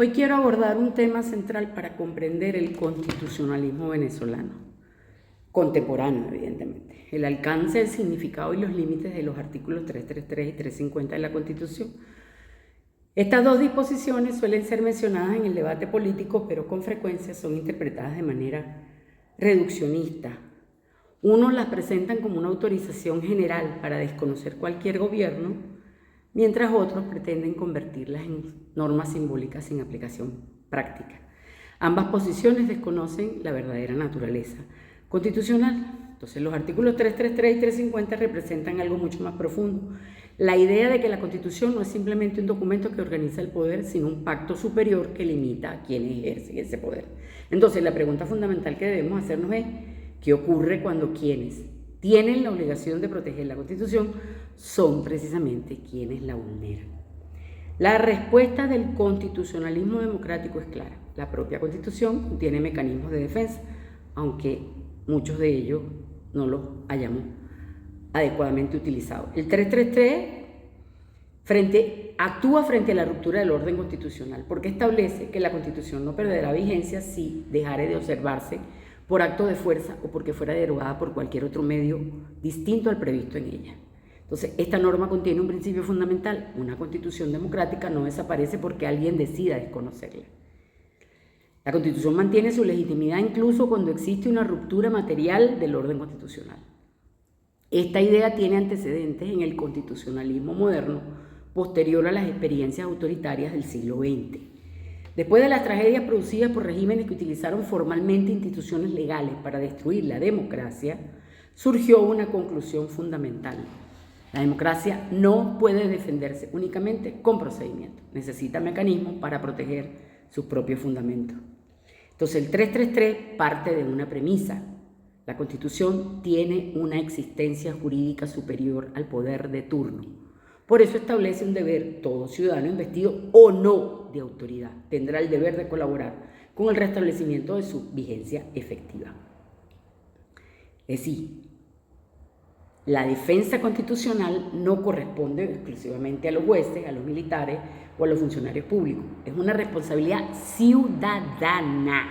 Hoy quiero abordar un tema central para comprender el constitucionalismo venezolano, contemporáneo evidentemente, el alcance, el significado y los límites de los artículos 333 y 350 de la Constitución. Estas dos disposiciones suelen ser mencionadas en el debate político, pero con frecuencia son interpretadas de manera reduccionista. Unos las presentan como una autorización general para desconocer cualquier gobierno, mientras otros pretenden convertirlas en normas simbólicas sin aplicación práctica. Ambas posiciones desconocen la verdadera naturaleza constitucional. Entonces, los artículos 333 y 350 representan algo mucho más profundo. La idea de que la Constitución no es simplemente un documento que organiza el poder, sino un pacto superior que limita a quienes ejercen ese poder. Entonces, la pregunta fundamental que debemos hacernos es: ¿qué ocurre cuando quienes tienen la obligación de proteger la Constitución son precisamente quienes la vulneran? La respuesta del constitucionalismo democrático es clara. La propia Constitución contiene mecanismos de defensa, aunque muchos de ellos no los hayamos adecuadamente utilizado. El 333 actúa frente a la ruptura del orden constitucional, porque establece que la Constitución no perderá vigencia si dejare de observarse por acto de fuerza o porque fuera derogada por cualquier otro medio distinto al previsto en ella. Entonces, esta norma contiene un principio fundamental: una Constitución democrática no desaparece porque alguien decida desconocerla. La Constitución mantiene su legitimidad incluso cuando existe una ruptura material del orden constitucional. Esta idea tiene antecedentes en el constitucionalismo moderno, posterior a las experiencias autoritarias del siglo XX. Después de las tragedias producidas por regímenes que utilizaron formalmente instituciones legales para destruir la democracia, surgió una conclusión fundamental: la democracia no puede defenderse únicamente con procedimientos, necesita mecanismos para proteger sus propios fundamentos. Entonces, el 333 parte de una premisa: la Constitución tiene una existencia jurídica superior al poder de turno. Por eso establece un deber: todo ciudadano investido o no de autoridad tendrá el deber de colaborar con el restablecimiento de su vigencia efectiva. Es decir, la defensa constitucional no corresponde exclusivamente a los jueces, a los militares o a los funcionarios públicos. Es una responsabilidad ciudadana.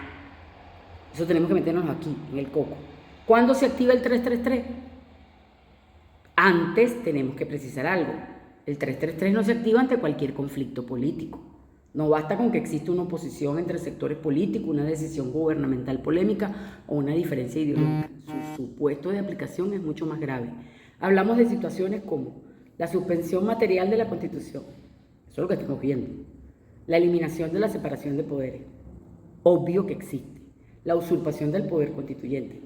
Eso tenemos que meternos aquí, en el coco. ¿Cuándo se activa el 333? Antes tenemos que precisar algo. El 333 no se activa ante cualquier conflicto político. No basta con que exista una oposición entre sectores políticos, una decisión gubernamental polémica o una diferencia ideológica. Su supuesto de aplicación es mucho más grave. Hablamos de situaciones como la suspensión material de la Constitución. Eso es lo que estamos viendo. La eliminación de la separación de poderes. Obvio que existe. La usurpación del poder constituyente.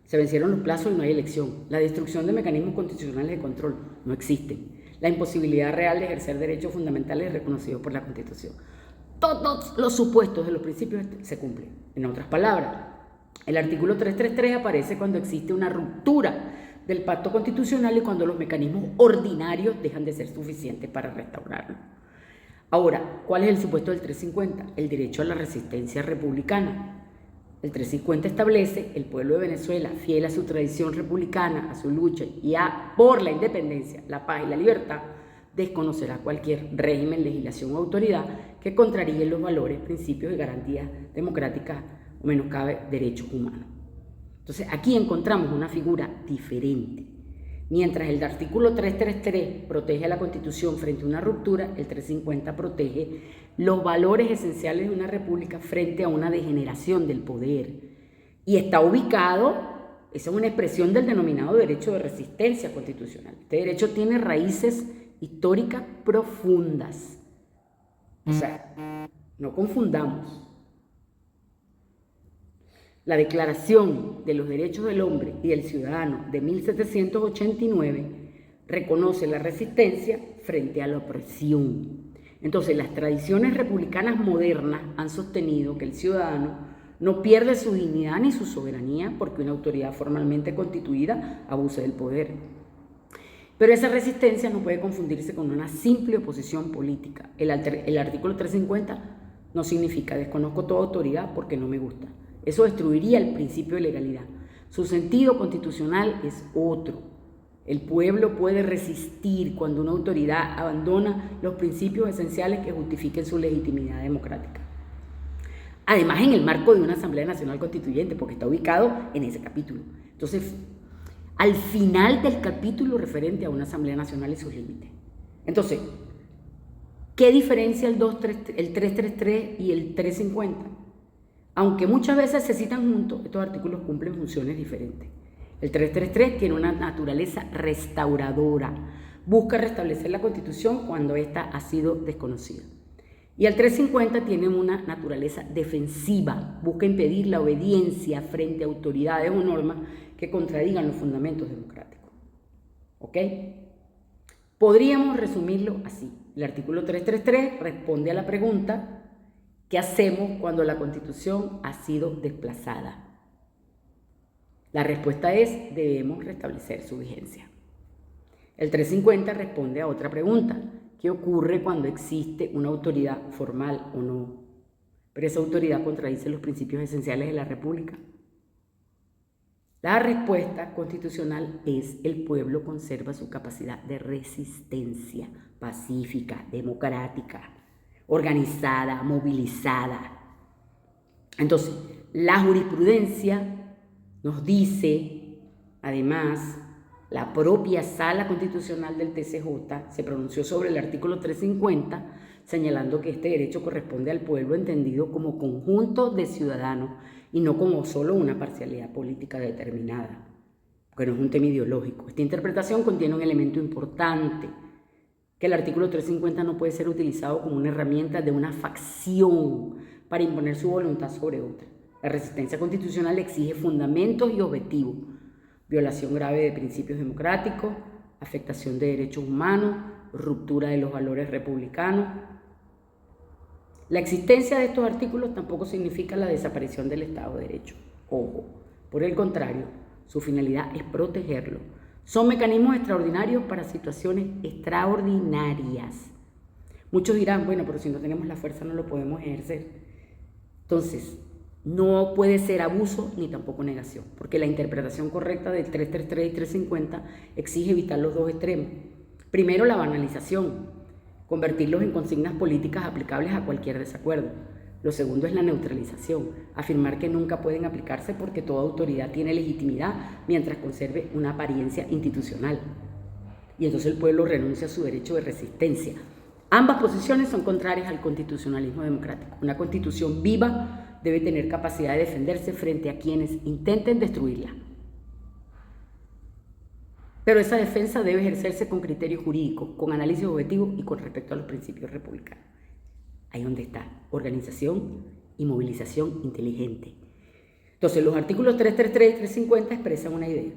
Se vencieron los plazos y no hay elección. La destrucción de mecanismos constitucionales de control. No existen. La imposibilidad real de ejercer derechos fundamentales reconocidos por la Constitución. Todos los supuestos de los principios se cumplen. En otras palabras, el artículo 333 aparece cuando existe una ruptura del pacto constitucional y cuando los mecanismos ordinarios dejan de ser suficientes para restaurarlo. Ahora, ¿cuál es el supuesto del 350? El derecho a la resistencia republicana. El 350 establece: el pueblo de Venezuela, fiel a su tradición republicana, a su lucha y por la independencia, la paz y la libertad, desconocerá cualquier régimen, legislación o autoridad que contraríe los valores, principios y garantías democráticas o menoscabe derechos humanos. Entonces, aquí encontramos una figura diferente. Mientras el artículo 333 protege a la Constitución frente a una ruptura, el 350 protege los valores esenciales de una república frente a una degeneración del poder. Y está ubicado, esa es una expresión del denominado derecho de resistencia constitucional. Este derecho tiene raíces históricas profundas. O sea, no confundamos. La Declaración de los Derechos del Hombre y del Ciudadano de 1789 reconoce la resistencia frente a la opresión. Entonces, las tradiciones republicanas modernas han sostenido que el ciudadano no pierde su dignidad ni su soberanía porque una autoridad formalmente constituida abuse del poder. Pero esa resistencia no puede confundirse con una simple oposición política. El artículo 350 no significa: desconozco toda autoridad porque no me gusta. Eso destruiría el principio de legalidad. Su sentido constitucional es otro. El pueblo puede resistir cuando una autoridad abandona los principios esenciales que justifiquen su legitimidad democrática. Además, en el marco de una Asamblea Nacional Constituyente, porque está ubicado en ese capítulo. Entonces, al final del capítulo referente a una Asamblea Nacional y sus límites. Entonces, ¿qué diferencia el 333 y el 350? Aunque muchas veces se citan juntos, estos artículos cumplen funciones diferentes. El 333 tiene una naturaleza restauradora, busca restablecer la Constitución cuando ésta ha sido desconocida. Y el 350 tiene una naturaleza defensiva, busca impedir la obediencia frente a autoridades o normas que contradigan los fundamentos democráticos. ¿Ok? Podríamos resumirlo así. El artículo 333 responde a la pregunta: ¿qué hacemos cuando la Constitución ha sido desplazada? La respuesta es: debemos restablecer su vigencia. El 350 responde a otra pregunta: ¿qué ocurre cuando existe una autoridad formal o no? Pero esa autoridad contradice los principios esenciales de la República. La respuesta constitucional es: el pueblo conserva su capacidad de resistencia pacífica, democrática, organizada, movilizada. Entonces, la jurisprudencia nos dice, además, la propia Sala Constitucional del TCJ se pronunció sobre el artículo 350, señalando que este derecho corresponde al pueblo entendido como conjunto de ciudadanos y no como solo una parcialidad política determinada, porque no es un tema ideológico. Esta interpretación contiene un elemento importante, que el artículo 350 no puede ser utilizado como una herramienta de una facción para imponer su voluntad sobre otra. La resistencia constitucional exige fundamentos y objetivos: violación grave de principios democráticos, afectación de derechos humanos, ruptura de los valores republicanos. La existencia de estos artículos tampoco significa la desaparición del Estado de Derecho. Ojo, por el contrario, su finalidad es protegerlo. Son mecanismos extraordinarios para situaciones extraordinarias. Muchos dirán, bueno, pero si no tenemos la fuerza no lo podemos ejercer. Entonces, no puede ser abuso ni tampoco negación, porque la interpretación correcta del 333 y 350 exige evitar los dos extremos. Primero, la banalización, convertirlos en consignas políticas aplicables a cualquier desacuerdo. Lo segundo es la neutralización, afirmar que nunca pueden aplicarse porque toda autoridad tiene legitimidad mientras conserve una apariencia institucional. Y entonces el pueblo renuncia a su derecho de resistencia. Ambas posiciones son contrarias al constitucionalismo democrático. Una constitución viva debe tener capacidad de defenderse frente a quienes intenten destruirla. Pero esa defensa debe ejercerse con criterios jurídicos, con análisis objetivo y con respecto a los principios republicanos. Ahí donde está organización y movilización inteligente. Entonces, los artículos 333 y 350 expresan una idea: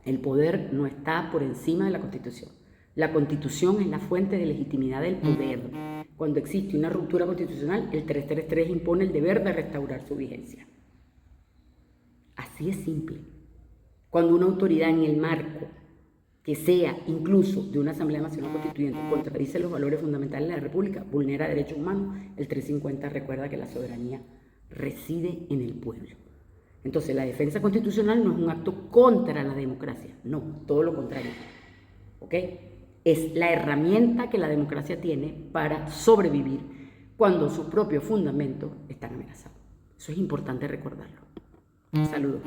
el poder no está por encima de la Constitución. La Constitución es la fuente de legitimidad del poder. Cuando existe una ruptura constitucional, el 333 impone el deber de restaurar su vigencia. Así es simple. Cuando una autoridad en el marco que sea incluso de una Asamblea Nacional Constituyente contradice los valores fundamentales de la República, vulnera derechos humanos, el 350 recuerda que la soberanía reside en el pueblo. Entonces, la defensa constitucional no es un acto contra la democracia, no, todo lo contrario. ¿Ok? Es la herramienta que la democracia tiene para sobrevivir cuando sus propios fundamentos están amenazados. Eso es importante recordarlo. Saludos.